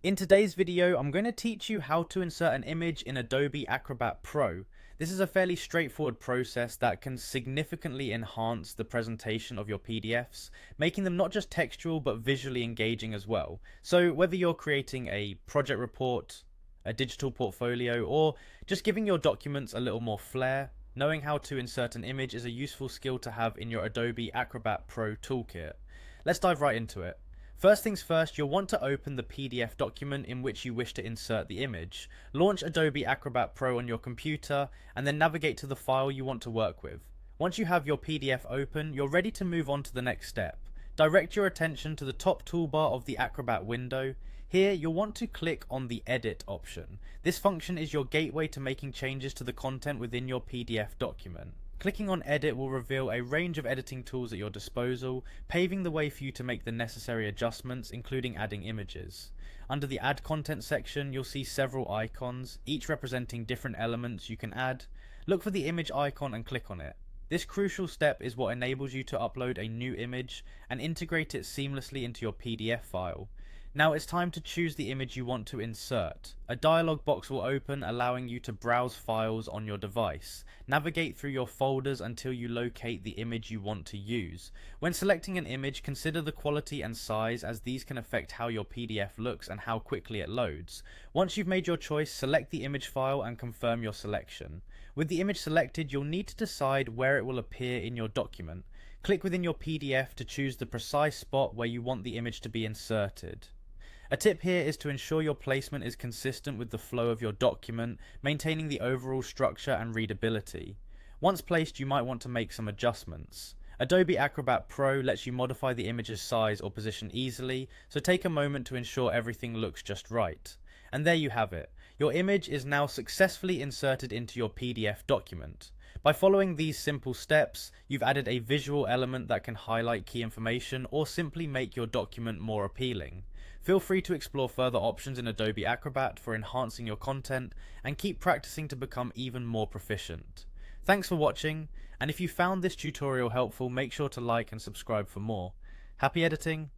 In today's video, I'm going to teach you how to insert an image in Adobe Acrobat Pro. This is a fairly straightforward process that can significantly enhance the presentation of your PDFs, making them not just textual but visually engaging as well. So whether you're creating a project report, a digital portfolio, or just giving your documents a little more flair, knowing how to insert an image is a useful skill to have in your Adobe Acrobat Pro toolkit. Let's dive right into it. First things first, you'll want to open the PDF document in which you wish to insert the image. Launch Adobe Acrobat Pro on your computer and then navigate to the file you want to work with. Once you have your PDF open, you're ready to move on to the next step. Direct your attention to the top toolbar of the Acrobat window. Here, you'll want to click on the Edit option. This function is your gateway to making changes to the content within your PDF document. Clicking on Edit will reveal a range of editing tools at your disposal, paving the way for you to make the necessary adjustments, including adding images. Under the Add Content section, you'll see several icons, each representing different elements you can add. Look for the image icon and click on it. This crucial step is what enables you to upload a new image and integrate it seamlessly into your PDF file. Now it's time to choose the image you want to insert. A dialog box will open, allowing you to browse files on your device. Navigate through your folders until you locate the image you want to use. When selecting an image, consider the quality and size, as these can affect how your PDF looks and how quickly it loads. Once you've made your choice, select the image file and confirm your selection. With the image selected, you'll need to decide where it will appear in your document. Click within your PDF to choose the precise spot where you want the image to be inserted. A tip here is to ensure your placement is consistent with the flow of your document, maintaining the overall structure and readability. Once placed, you might want to make some adjustments. Adobe Acrobat Pro lets you modify the image's size or position easily, so take a moment to ensure everything looks just right. And there you have it. Your image is now successfully inserted into your PDF document. By following these simple steps, you've added a visual element that can highlight key information or simply make your document more appealing. Feel free to explore further options in Adobe Acrobat for enhancing your content and keep practicing to become even more proficient. Thanks for watching, and if you found this tutorial helpful, make sure to like and subscribe for more. Happy editing!